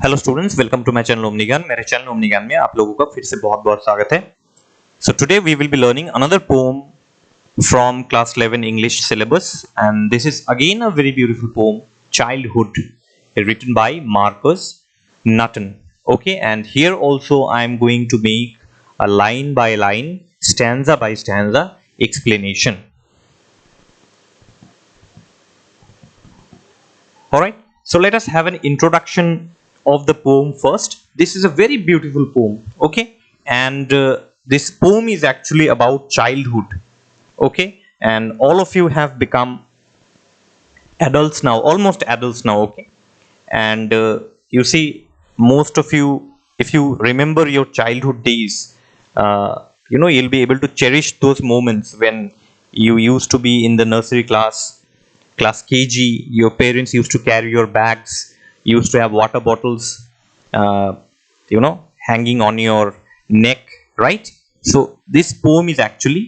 Hello students, welcome to my channel Omni Gyan. मेरे channel Omni ज्ञान में आप लोगों का फिर से बहुत बहुत स्वागत है। So today we will be learning another poem from class 11 English syllabus, and this is again a very beautiful poem, Childhood, written by Marcus Natten. Okay, and here also I am going to make a line by line, stanza by stanza explanation. Alright, so let us have an introduction of the poem first. This is a very beautiful poem, okay, and this poem is actually about childhood, okay, and all of you have become adults now, almost adults now, okay, and you see, most of you, if you remember your childhood days, you'll be able to cherish those moments when you used to be in the nursery class KG. Your parents used to carry your bags, used to have water bottles, uh, hanging on your neck, right? So this poem is actually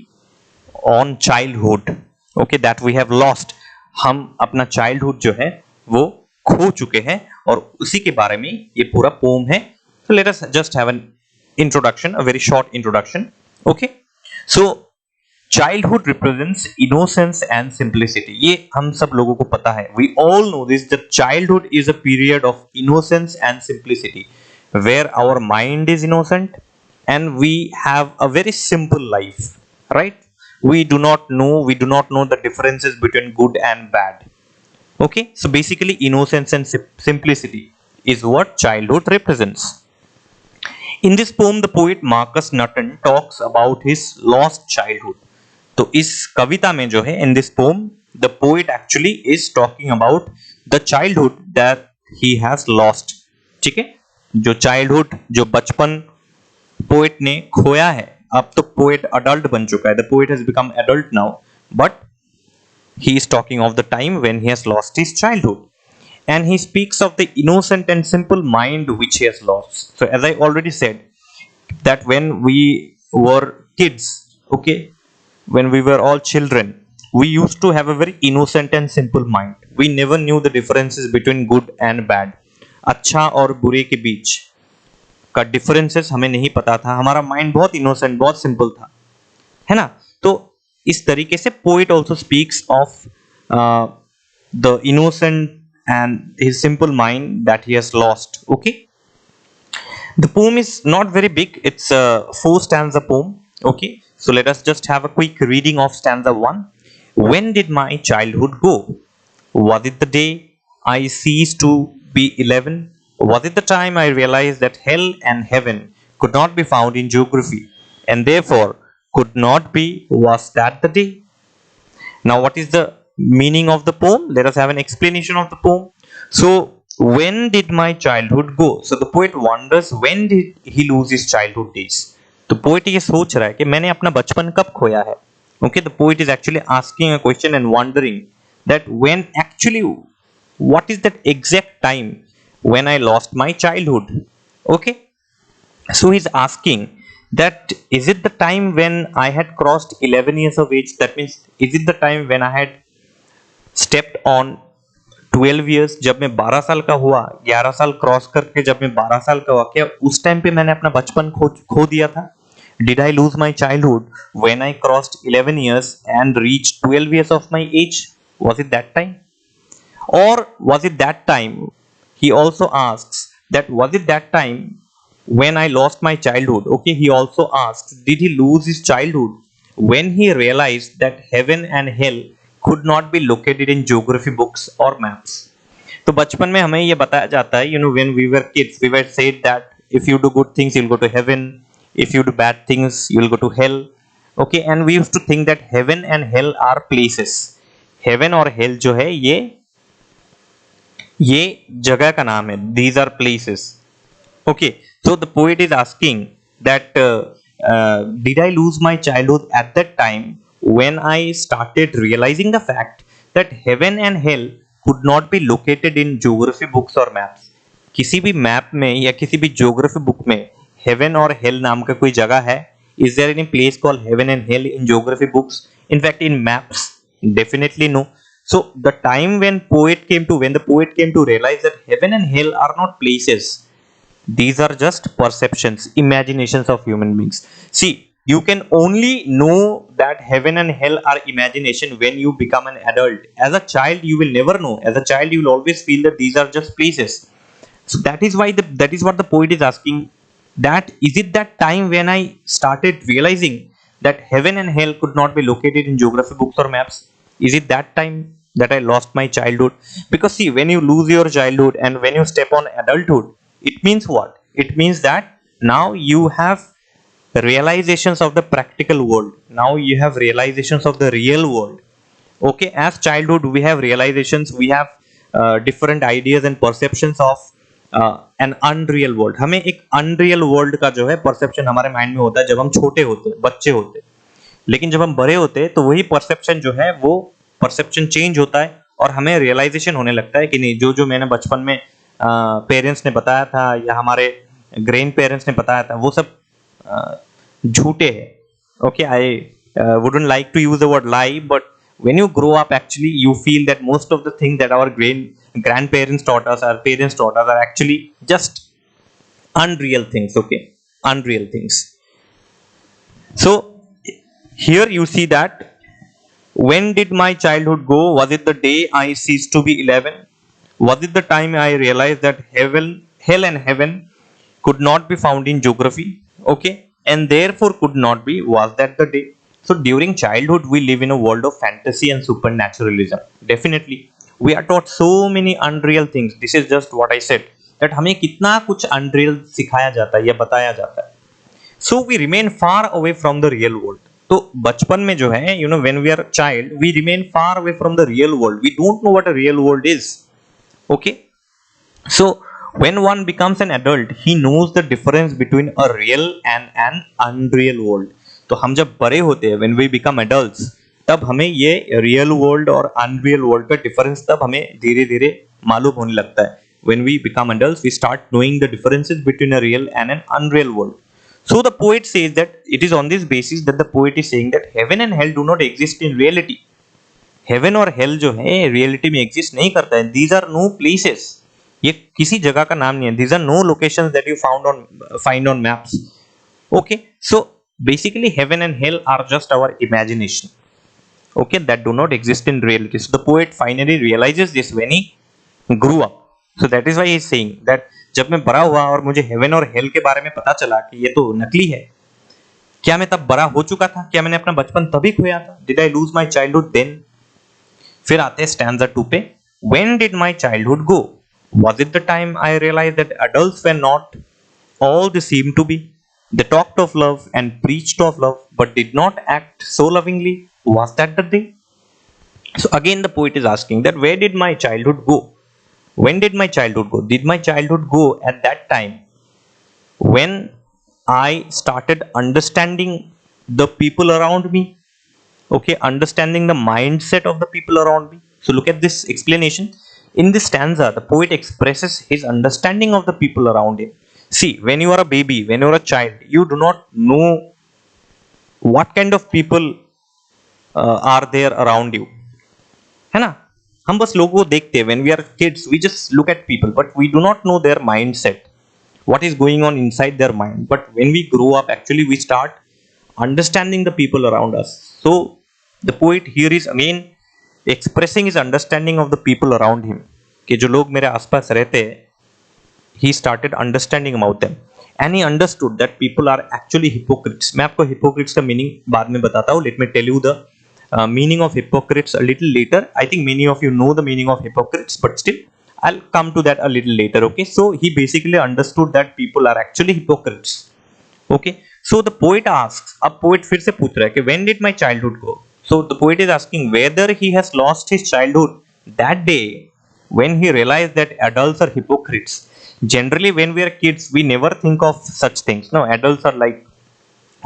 on childhood, okay, that we have lost. हम अपना childhood जो है वो खो चुके हैं, और उसी के बारे में ये पूरा poem है. So let us just have an introduction, a very short introduction, okay. So childhood represents innocence and simplicity. ये हम सब लोगों को पता है. We all know this, that childhood is a period of innocence and simplicity, where our mind is innocent and we have a very simple life, right? We do not know the differences between good and bad. Okay, so basically innocence and simplicity is what childhood represents. In this poem, the poet Marcus Natten talks about his lost childhood. तो इस कविता में जो है, in this poem, the poet actually is talking about the childhood that he has lost. ठीक है, जो childhood, जो बचपन poet ने खोया है. अब तो poet adult बन चुका है. The poet has become adult now, but he is talking of the time when he has lost his childhood, and he speaks of the innocent and simple mind which he has lost. So as I already said, that when we were kids, okay, when we were all children, we used to have a very innocent and simple mind. We never knew the differences between good and bad. अच्छा और बुरे के बीच का differences हमें नहीं पता था. हमारा mind बहुत innocent, बहुत simple था, है ना? तो इस तरीके से poet also speaks of the innocent and his simple mind that he has lost. Okay, the poem is not very big. It's a 4 stanza poem. Okay, so let us just have a quick reading of stanza 1. When did my childhood go? Was it the day I ceased to be 11? Was it the time I realized that hell and heaven could not be found in geography, and therefore could not be? Was that the day? Now, what is the meaning of the poem? Let us have an explanation of the poem. So, when did my childhood go? So the poet wonders, when did he lose his childhood days? तो poet ये सोच रहा है कि मैंने अपना बचपन कब खोया है. Okay, the poet is actually asking a question and wondering that when actually, what is that exact time when I lost my childhood. Okay, so he is asking that is it the time when I had crossed 11 years of age? That means, is it the time when I had stepped on 12 years? जब मैं 12 साल का हुआ, 11 साल cross करके जब मैं 12 साल का हुआ, क्या उस टाइम पे मैंने अपना बचपन खो दिया था? Did I lose my childhood when I crossed 11 years and reached 12 years of my age? Was it that time? Or was it that time? He also asks that, was it that time when I lost my childhood? Okay, he also asks, did he lose his childhood when he realized that heaven and hell could not be located in geography books or maps? तो बचपन में हमें ये बताया जाता है, when we were kids, we were said that if you do good things, you'll go to heaven. If you do bad things, you'll go to hell. Okay, and we used to think that heaven and hell are places. Heaven और hell जो है, ये जगह का नाम है. These are places. Okay, so the poet is asking that did I lose my childhood at that time when I started realizing the fact that heaven and hell could not be located in geography books or maps? किसी भी map में या किसी भी geography book में heaven और hell नाम का कोई जगह है? Is there any place called heaven and hell in geography books? In fact, in maps, definitely no. So the time when the poet came to realize that heaven and hell are not places, these are just perceptions, imaginations of human beings. See, you can only know that heaven and hell are imagination when you become an adult. As a child you will never know. As a child you will always feel that these are just places. So that is why that is what the poet is asking, that is it that time when I started realizing that heaven and hell could not be located in geography books or maps? Is it that time that I lost my childhood? Because see, when you lose your childhood and when you step on adulthood, it means what? It means that now you have realizations of the practical world. Now you have realizations of the real world. Okay, as childhood we have realizations, we have different ideas and perceptions of an unreal world. हमें एक unreal world का जो है perception हमारे mind में होता है जब हम छोटे होते हैं, बच्चे होते हैं. लेकिन जब हम बड़े होते हैं तो वही perception जो है वो perception change होता है और हमें realization होने लगता है कि नहीं, जो जो मैंने बचपन में पेरेंट्स ने बताया था या हमारे ग्रैंड पेरेंट्स ने बताया था वो सब झूठे हैं. Okay, I wouldn't like to use the word lie, but when you grow up, actually you feel that most of the things that our grandparents taught us, our parents taught us, are actually just unreal things. Okay, unreal things. So here you see that, when did my childhood go? Was it the day I ceased to be 11? Was it the time I realized that hell and heaven could not be found in geography? Okay, and therefore could not be. Was that the day? So during childhood we live in a world of fantasy and supernaturalism. Definitely we are taught so many unreal things. This is just what I said, that हमें कितना कुछ unreal सिखाया जाता है या बताया जाता है. So we remain far away from the real world. तो बचपन में जो है, you know, when we are a child, we remain far away from the real world. We don't know what a real world is. Okay, so when one becomes an adult, he knows the difference between a real and an unreal world. तो हम जब बड़े होते हैं, when we become adults, तब हमें ये real world और unreal world का difference तब हमें धीरे धीरे मालूम होने लगता है. When we become adults, we start knowing the differences between a real and an unreal world. So the poet says that it is on this basis that the poet is saying that heaven and hell do not exist in reality. Heaven और hell जो है reality में exist नहीं करता है. These are no places. ये किसी जगह का नाम नहीं है. These are no locations that you find on maps. Okay, so basically heaven and hell are just our imagination. Okay, that do not exist in reality. So the poet finally realizes this when he grew up. So that is why he is saying that जब मैं बड़ा हुआ और मुझे haven और hello के बारे में पता चला कि ये तो नकली है, क्या मैं तब बड़ा हो चुका था? क्या मैंने अपना बचपन तभी खोया था? Did I lose my childhood then? फिर आते हैं स्टैंजा 2 पे. When did my childhood go? Was it the time I realized that adults were not all they seemed to be? They talked of love and preached of love, but did not act so lovingly. Was that the day? So again the poet is asking that where did my childhood go? When did my childhood go? Did my childhood go at that time when I started understanding the people around me? Okay, understanding the mindset of the people around me. So look at this explanation. In this stanza, the poet expresses his understanding of the people around him. See, when you are a baby, when you are a child, you do not know what kind of people are there around you. है ना? हम बस लोगों को देखते हैं. When we are kids, we just look at people, but we do not know their mindset, what is going on inside their mind. But when we grow up, actually we start understanding the people around us. So the poet here is again expressing his understanding of the people around him. कि जो लोग मेरे आसपास रहते हैं, he started understanding about them, and he understood that people are actually hypocrites. मैं आपको hypocrites का meaning बाद में बताता हूँ. Let me tell you the meaning of hypocrites a little later. I think many of you know the meaning of hypocrites, but still I'll come to that a little later. Okay, so he basically understood that people are actually hypocrites. Okay, so the poet asks, अब poet फिर से पूछ रहा है कि when did my childhood go? So the poet is asking whether he has lost his childhood that day when he realized that adults are hypocrites. Generally when we are kids we never think of such things. No, adults are like,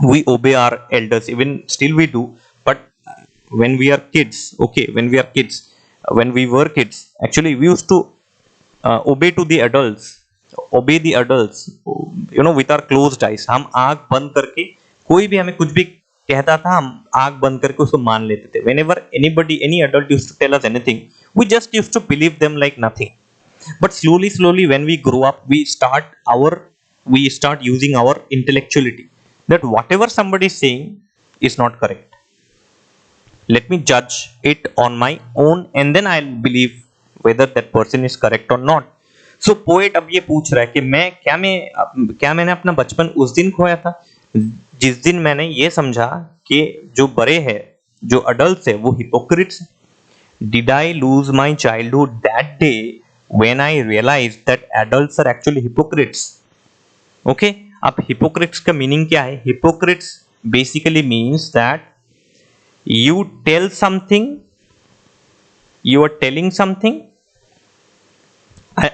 we obey our elders, even still we do. But when we are kids, okay, when we were kids, actually we used to obey the adults, you know, with our closed eyes. हम आंख बंद करके कोई भी हमें कुछ भी कहता था हम आंख बंद करके उसको मान लेते थे. Whenever anybody, any adult used to tell us anything, we just used to believe them like nothing. But slowly when we grow up, we start using our intellectuality, that whatever somebody is saying is not correct. Let me judge it on my own and then I'll believe whether that person is correct or not. So poet अब ये पूछ रहा है कि मैंने अपना बचपन उस दिन खोया था जिस दिन मैंने ये समझा कि जो बड़े हैं, जो अडल्ट है, वो hypocrites. Did I lose my childhood that day when I realized that adults are actually hypocrites? Okay, अब hypocrites का मीनिंग क्या है? Hypocrites basically means that you tell something, you are telling something.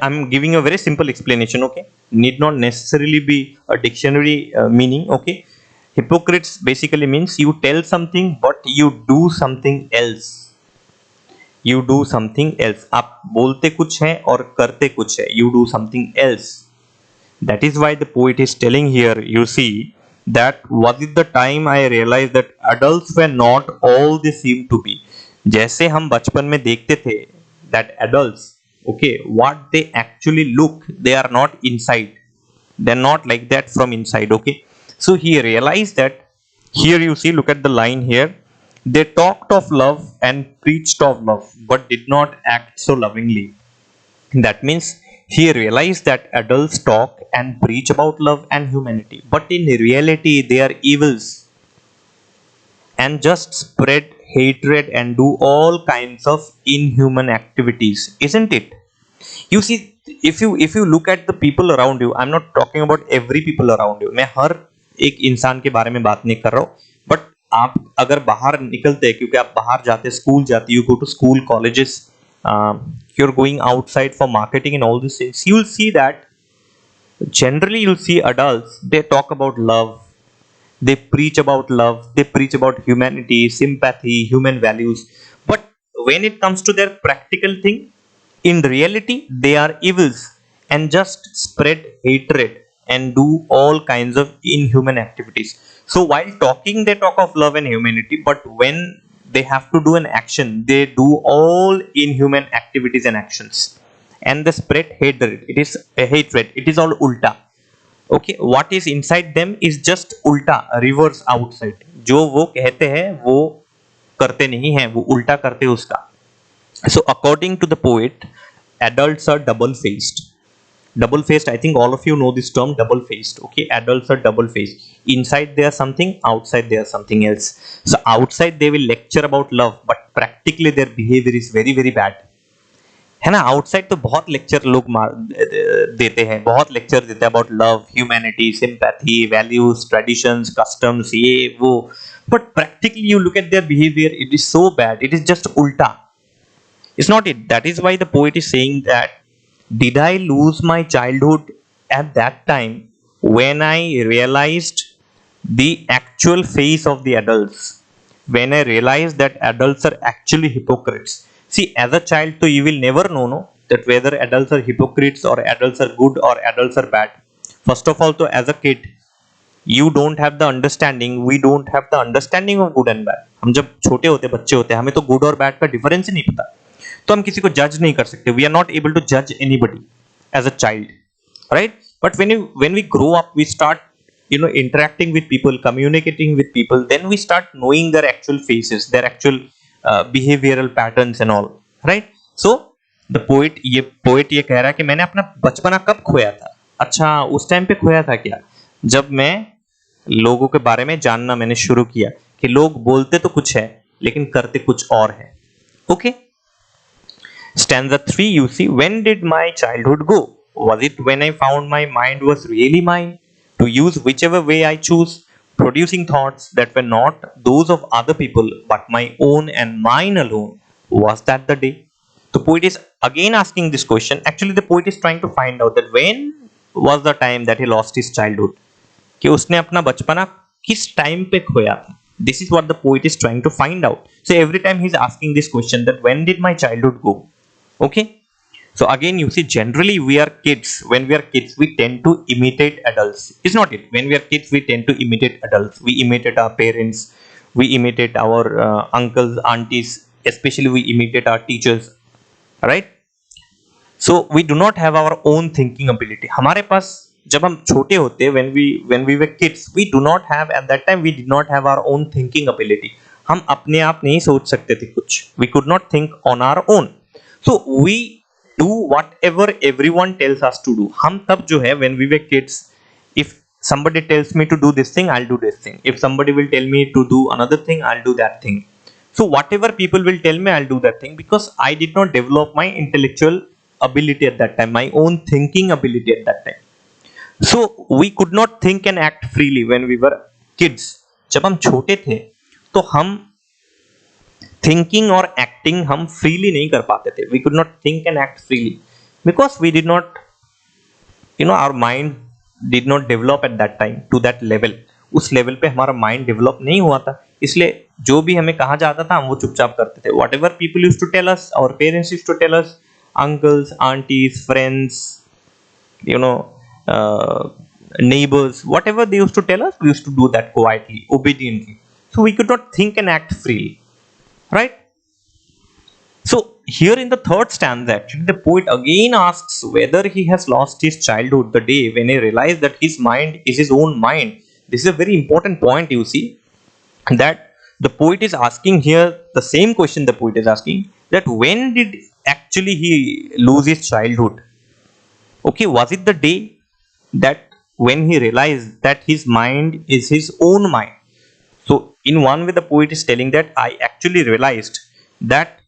I'm giving a very simple explanation, okay? Need not necessarily be a dictionary meaning, okay? Hypocrites basically means you tell something but you do something else. You do something else. आप बोलते कुछ है और करते कुछ है. You do something else. That is why the poet is telling here, you see, that was it the time I realized that adults were not all they seem to be. जैसे हम बचपन में देखते थे that adults, okay, what they actually look, they are not inside. They're not like that from inside, okay. So he realized that, here you see, look at the line here, they talked of love and preached of love but did not act so lovingly. That means he realized that adults talk and preach about love and humanity, but in reality they are evils and just spread hatred and do all kinds of inhuman activities, isn't it? You see, if you look at the people around you, I'm not talking about every people around you, मैं हर एक इंसान के बारे में बात नहीं कर रहा हूँ, बट आप अगर बाहर निकलते हैं, क्योंकि आप बाहर जाते, स्कूल जाते, you go to school, colleges, you're going outside for marketing and all these things, you'll see that generally you'll see adults, they talk about love, they preach about love, they preach about humanity, sympathy, human values, but when it comes to their practical thing, in reality they are evils and just spread hatred and do all kinds of inhuman activities. So while talking they talk of love and humanity, but when they have to do an action, they do all inhuman activities and actions, and they spread hatred. It is a hatred, it is all ulta. Okay, what is inside them is just ulta, reverse outside. जो वो कहते हैं वो करते नहीं हैं, वो उल्टा करते हैं उसका. So according to the poet, adults are double faced. Double faced, I think all of you know this term, double faced. Okay, adults are double faced. Inside they are something, outside they are something else. So outside they will lecture about love, but practically their behavior is very very bad, है ना. Outside तो बहुत lecture लोग देते हैं, बहुत lecture देते हैं about love, humanity, sympathy, values, traditions, customs, ये वो, but practically you look at their behaviour, it is so bad, it is just उल्टा. It's not it. That is why the poet is saying that, did I lose my childhood at that time when I realized the actual face of the adults, when I realized that adults are actually hypocrites. See, as a child, so you will never know, no, that whether adults are hypocrites or adults are good or adults are bad. First of all, so as a kid, you don't have the understanding, we don't have the understanding of good and bad. हम जब छोटे होते, बच्चे होते, हमें तो good और bad का difference ही नहीं पता, तो हम किसी को जज नहीं कर सकते. We are not able to judge anybody as a child, right? But when we grow up, we start, you know, interacting with people, communicating with people, then we start knowing their actual faces, their actual behavioral patterns and all, right? So the poet ये कह रहा है कि मैंने अपना बचपना कब खोया था. अच्छा, उस टाइम पे खोया था क्या, जब मैं लोगों के बारे में जानना मैंने शुरू किया कि लोग बोलते तो कुछ है लेकिन करते कुछ और है. Okay. Stanza 3, you see, when did my childhood go? Was it when I found my mind was really mine, to use whichever way I choose, producing thoughts that were not those of other people but my own and mine alone? Was that the day? The poet is again asking this question. Actually, the poet is trying to find out that when was the time that he lost his childhood, कि उसने अपना बचपना किस time पे खोया था. This is what the poet is trying to find out. So every time he's asking this question, that when did my childhood go? Okay, So again, you see, generally we are kids. When we are kids, we tend to imitate adults. It's not it. When we are kids, we tend to imitate adults. We imitate our parents. We imitate our uncles, aunties. Especially, we imitate our teachers. Right? So we do not have our own thinking ability. हमारे पास जब हम छोटे होते, when we were kids, we do not have, at that time we did not have our own thinking ability. हम अपने आप नहीं सोच सकते थे कुछ. We could not think on our own. So we do whatever everyone tells us to do. हम तब जो है, when we were kids, if somebody tells me to do this thing, I'll do this thing. If somebody will tell me to do another thing, I'll do that thing. So whatever people will tell me, I'll do that thing, because I did not develop my intellectual ability at that time, my own thinking ability at that time. So we could not think and act freely when we were kids. जब हम छोटे थे तो हम thinking और acting हम freely नहीं कर पाते थे. We could not think and act freely because we did not, our mind did not develop at that time to that level. उस लेवल पे हमारा माइंड डेवलप नहीं हुआ था, इसलिए जो भी हमें कहा जाता था हम वो चुपचाप करते थे. Whatever people used to tell us, our parents used to tell us, uncles, aunties, friends, neighbors, whatever they used to tell us, we used to do that quietly, obediently. So we could not think and act freely, right? So here in the third stanza, actually, the poet again asks whether he has lost his childhood the day when he realized that his mind is his own mind. This is a very important point, you see, that the poet is asking here the same question the poet is asking, that when did actually he lose his childhood? Okay, was it the day that when he realized that his mind is his own mind? So in one way the poet is telling that I actually realized that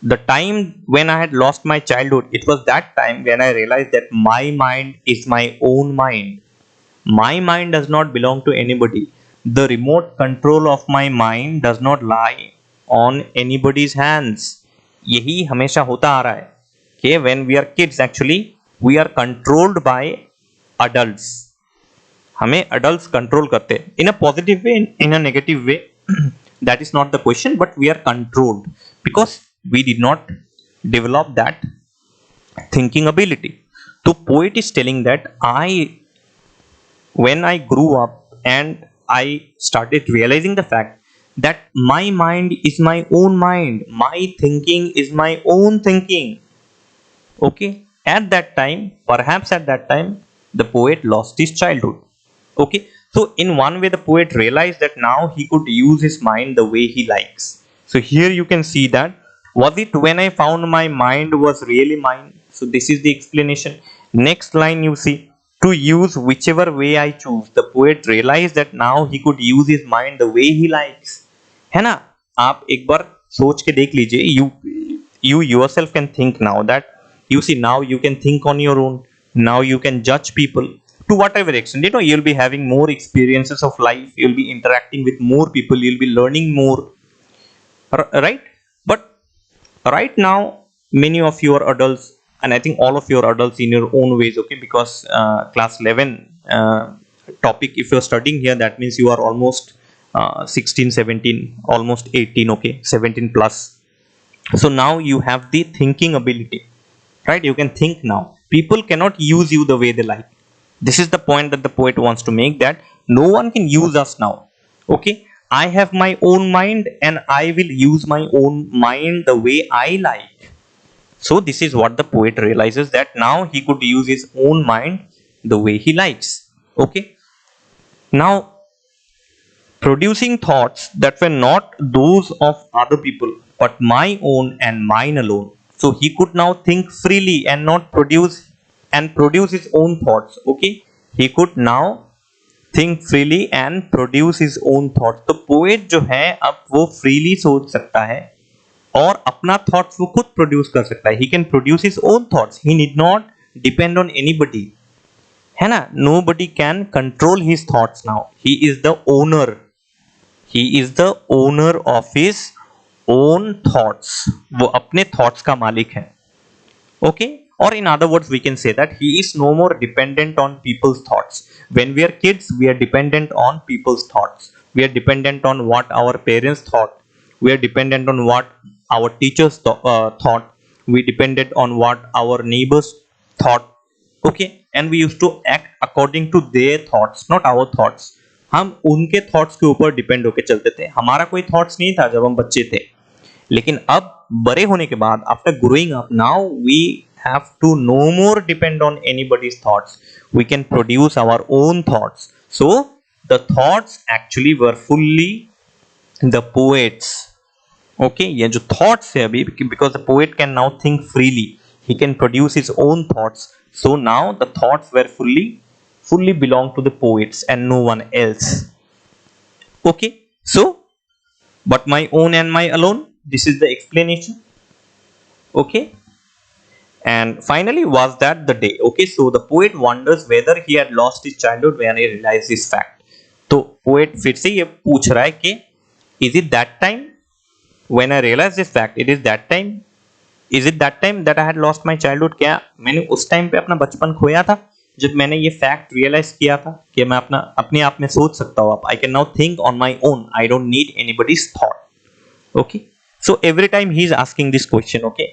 the time when I had lost my childhood, it was that time when I realized that my mind is my own mind. My mind does not belong to anybody. The remote control of my mind does not lie on anybody's hands. यही हमेशा होता आ रहा है कि when we are kids, actually we are controlled by adults. हमें adults control करते हैं in a positive way, in a negative way. That is not the question, but we are controlled because we did not develop that thinking ability. So poet is telling that when I grew up and I started realizing the fact that my mind is my own mind, my thinking is my own thinking. Okay, at that time, perhaps at that time, the poet lost his childhood. Okay, so in one way the poet realized that now he could use his mind the way he likes. So here you can see that, was it when I found my mind was really mine? So this is the explanation. Next line you see, to use whichever way I choose. The poet realized that now he could use his mind the way he likes. है ना? आप एक बार सोच के देख लीजिए. You yourself can think now that, you see, now you can think on your own. Now you can judge people to whatever extent. You'll be having more experiences of life. You'll be interacting with more people. You'll be learning more. Right? But right now, many of you are adults, and I think all of you are adults in your own ways, okay, because class 11 topic, if you're studying here, that means you are almost 16, 17, almost 18, okay, 17 plus. So now you have the thinking ability, right? You can think now. People cannot use you the way they like. This is the point that the poet wants to make, that no one can use us now. Okay, I have my own mind and I will use my own mind the way I like. So this is what the poet realizes, that now he could use his own mind the way he likes. Okay, now producing thoughts that were not those of other people but my own and mine alone. So he could now think freely and not produce his own thoughts. Okay, he could now think freely and produce his own thoughts. तो poet जो है अब वो freely सोच सकता है और अपना thoughts वो खुद produce कर सकता है. He can produce his own thoughts. He need not depend on anybody. है ना? Nobody can control his thoughts now. He is the owner. He is the owner of his own thoughts. वो अपने thoughts का मालिक है. Okay? Or in other words, we can say that he is no more dependent on people's thoughts. When we are kids, we are dependent on people's thoughts. We are dependent on what our parents thought. We are dependent on what our teachers thought. we depended on what our neighbors thought, okay, and we used to act according to their thoughts, not our thoughts. हम उनके thoughts के ऊपर depend होके चलते थे, हमारा कोई thoughts नहीं था जब हम बच्चे थे। लेकिन अब बड़े होने के बाद, after growing up, now we have to no more depend on anybody's thoughts, we can produce our own thoughts. So the thoughts actually were fully the poets, okay. ये जो थॉट्स है अभी, because the poet can now think freely, he can produce his own thoughts, so now the thoughts were fully belong to the poets and no one else, okay. So but my own and my alone, this is the explanation, okay. And finally was that the day, okay. So the poet wonders whether he had lost his childhood when he realized this fact. तो poet फिर से ये पूछ रहा है कि is it that time when I realized this fact, it is that time, is it that time that I had lost my childhood? क्या मैंने उस टाइम पे अपना बचपन खोया था जब मैंने ये फैक्ट रियलाइज किया था कि मैं अपने आप में सोच सकता हूँ, I can now think on my own, I don't need anybody's thought, okay. So every time he is asking this question, okay,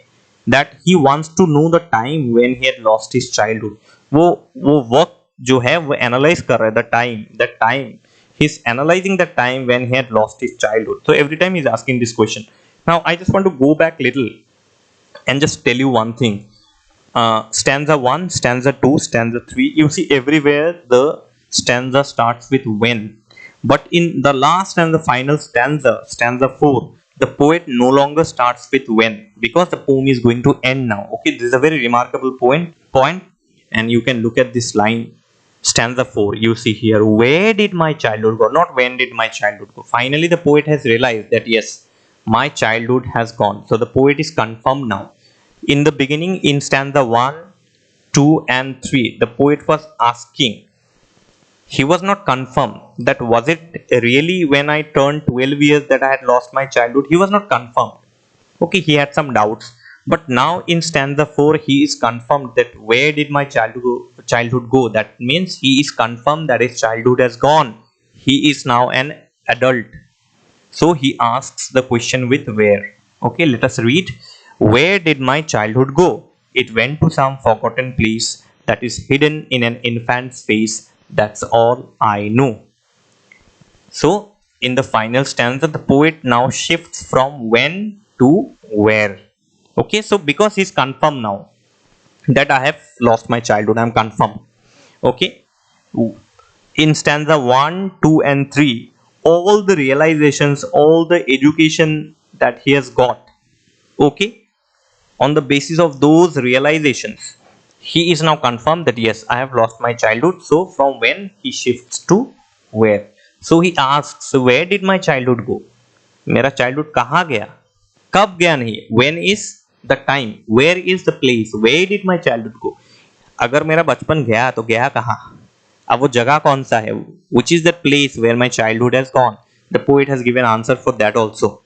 that he wants to know the time when he had lost his childhood. वो वक्त जो है वो analyze कर रहा है, the time he is analyzing the time when he had lost his childhood. So every time he is asking this question. Now I just want to go back little and just tell you one thing. Stanza 1, stanza 2, stanza 3, you see everywhere the stanza starts with when, but in the last and the final stanza, stanza 4, the poet no longer starts with when, because the poem is going to end now, okay. This is a very remarkable point, and you can look at this line, stanza 4, you see here, where did my childhood go, not when did my childhood go. Finally the poet has realized that yes, my childhood has gone. So the poet is confirmed now. In the beginning, in stanza 1, 2 and 3, the poet was asking, he was not confirmed that was it really when I turned 12 years that I had lost my childhood. He was not confirmed, okay, he had some doubts. But now in stanza 4, he is confirmed that where did my childhood go. That means he is confirmed that his childhood has gone. He is now an adult. So he asks the question with where. Okay, let us read. Where did my childhood go? It went to some forgotten place that is hidden in an infant's face. That's all I know. So in the final stanza, the poet now shifts from when to where. Okay, so because he's confirmed now that I have lost my childhood, I'm confirmed. Okay, in stanza 1, 2 and 3, all the realizations, all the education that he has got, okay, on the basis of those realizations, he is now confirmed that yes, I have lost my childhood. So from when, he shifts to where. So he asks, where did my childhood go? मेरा childhood कहाँ गया, कब गया नहीं. When is the time, where is the place, where did my childhood go. अगर मेरा बचपन गया तो गया कहाँ, अब वो जगह कौन सा है, which is the place where my childhood has gone. The poet has given answer for that also.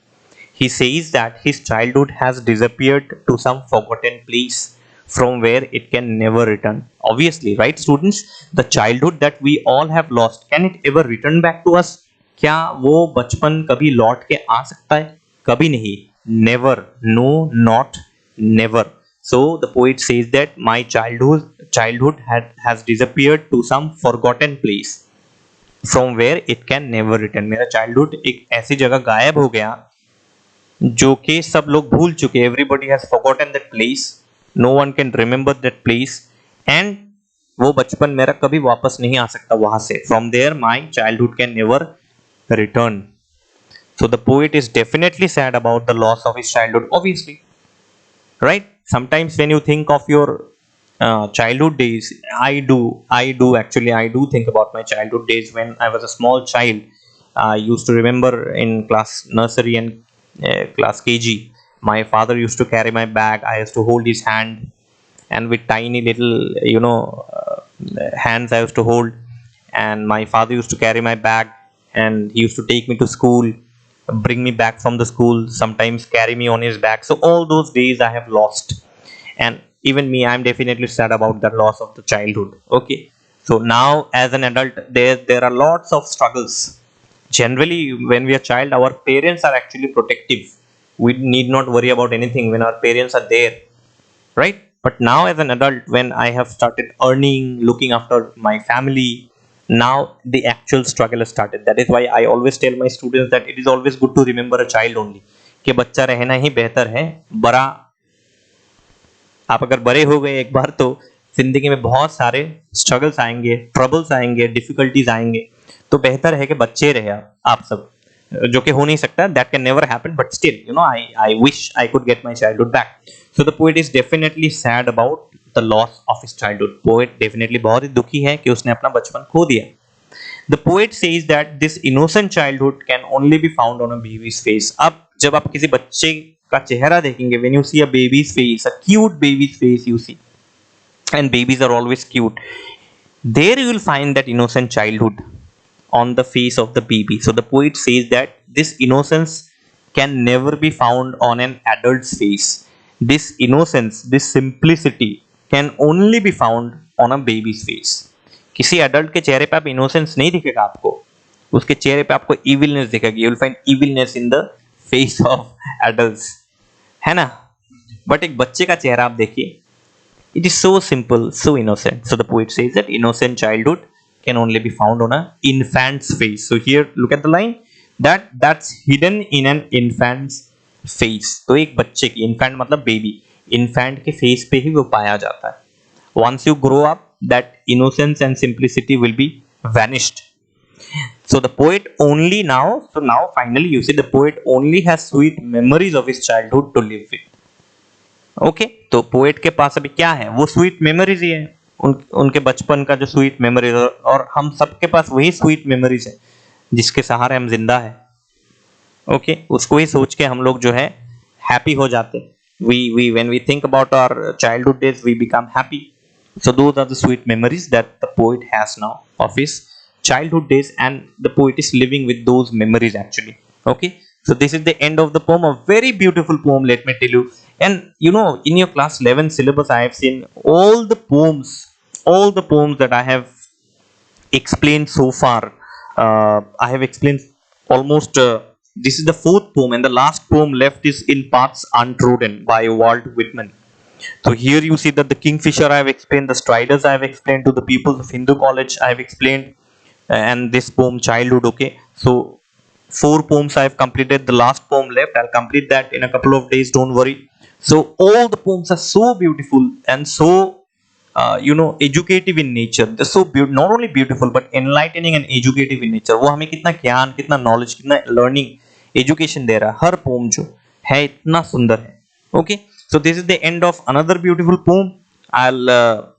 He says that his childhood has disappeared to some forgotten place from where it can never return. Obviously, right students, the childhood that we all have lost, can it ever return back to us? क्या वो बचपन कभी लौट के आ सकता है? कभी नहीं, never, no, not, never. So the poet says that my childhood has disappeared to some forgotten place from where it can never return. मेरा childhood एक ऐसी जगह गायब हो गया जो कि सब लोग भूल चुके. Everybody has forgotten that place. No one can remember that place. And वो बचपन मेरा कभी वापस नहीं आ सकता वहां से. From there my childhood can never return. So the poet is definitely sad about the loss of his childhood, obviously, right? Sometimes when you think of your childhood days, I do think about my childhood days when I was a small child. I used to remember in class nursery and class KG, my father used to carry my bag. I used to hold his hand, and with tiny little, hands I used to hold, and my father used to carry my bag, and he used to take me to school, bring me back from the school, sometimes carry me on his back. So all those days I have lost, and even me, I'm definitely sad about the loss of the childhood. Okay, so now as an adult, there are lots of struggles. Generally, when we are child, our parents are actually protective. We need not worry about anything when our parents are there. right? But now as an adult, when I have started earning, looking after my family, now the actual struggle has started. That is why I always tell my students that it is always good to remember a child only, कि बच्चा रहना ही बेहतर है, बड़ा आप अगर बड़े हो गए एक बार तो जिंदगी में बहुत सारे स्ट्रगल्स आएंगे, ट्रबल्स आएंगे, डिफिकल्टीज आएंगे, तो बेहतर है कि बच्चे रहे आप सब, जो कि हो नहीं सकता, that can never happen, but still you know I wish I could get my childhood back. So the poet is definitely sad about the loss of his childhood. Poet definitely बहुत ही दुखी है कि उसने अपना बचपन खो दिया. The poet says that this innocent childhood can only be found on a baby's face. अब जब आप किसी बच्चे का चेहरा देखेंगे, when you see a baby's face, a cute baby's face you see, and babies are always cute, there you will find that innocent childhood on the face of the baby. So the poet says that this innocence can never be found on an adult's face. This innocence, this simplicity can only be found on a baby's face. किसी adult के चेहरे पे आप innocence नहीं दिखेगा आपको, उसके चेहरे पे आपको इविलनेस दिखेगी. You will find evilness in the face of adults, है ना. बट एक बच्चे का चेहरा आप देखिए, it is so simple, so innocent. So the poet says that innocent childhood can only be found on a infant's face. So here look at the line, that's hidden in an infant's face. तो एक बच्चे की, infant मतलब baby, infant के face पे ही वो पाया जाता है. Once you grow up, that innocence and simplicity will be vanished. So the poet only now, so now finally you see the poet only has sweet memories of his childhood to live with. Okay, तो poet के पास अभी क्या है, वो sweet memories ही है, उनके बचपन का जो sweet memories, और हम सबके पास वही sweet memories है जिसके सहारे हम जिंदा है. Okay, उसको ही सोच के हम लोग जो है happy हो जाते. We when we think about our childhood days, we become happy. So those are the sweet memories that the poet has now of his childhood days, and the poet is living with those memories actually. Okay, so this is the end of the poem, a very beautiful poem, let me tell you. And you know, in your class 11 syllabus, I have seen all the poems that I have explained so far. I have explained almost this is the fourth poem, and the last poem left is In Paths Untrodden by Walt Whitman. So here you see that the kingfisher I have explained, the striders I have explained, to the pupils of Hindu college I have explained, and this poem childhood. Okay, so 4 poems I have completed, the last poem left, I'll complete that in a couple of days, don't worry. So all the poems are so beautiful and so educative in nature. They're so not only beautiful but enlightening and educative in nature. वो हमें कितना ज्ञान, कितना knowledge, कितना learning, education दे रहा है. हर pome जो है इतना सुंदर है. Okay, so this is the end of another beautiful poem. I'll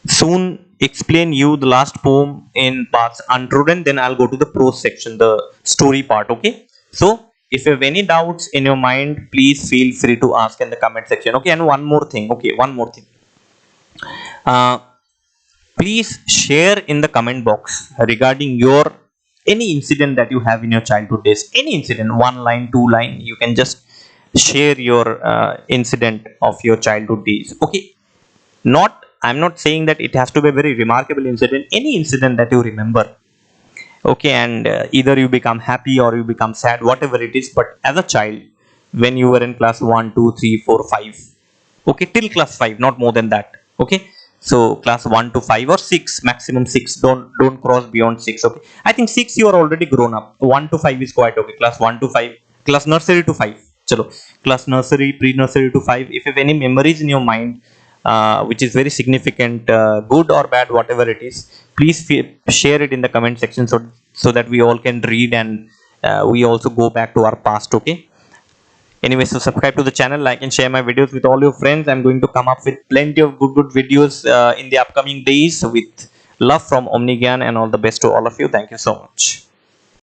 soon explain you the last poem in Paths Untrodden, then I'll go to the prose section, the story part. Okay, so if you have any doubts in your mind, please feel free to ask in the comment section. Okay, and one more thing. Okay, one more thing. Please share in the comment box regarding your any incident that you have in your childhood days. Any incident, 1 line, 2 line, you can just share your incident of your childhood days. Okay, I'm not saying that it has to be a very remarkable incident, any incident that you remember. Okay, and either you become happy or you become sad, whatever it is. But as a child, when you were in class 1, 2, 3, 4, 5, okay, till class 5, not more than that. Okay, so class 1 to 5 or 6, maximum 6, don't cross beyond 6. Okay, I think 6 you are already grown up. 1 to 5 is quite okay. Class 1 to 5, class nursery to 5, chalo, class nursery, pre-nursery to 5, if you have any memories in your mind which is very significant, good or bad, whatever it is, please share it in the comment section, so that we all can read, and we also go back to our past. Okay, anyway, so subscribe to the channel, like and share my videos with all your friends. I'm going to come up with plenty of good videos in the upcoming days, with love from Omni Gyan, and all the best to all of you. Thank you so much.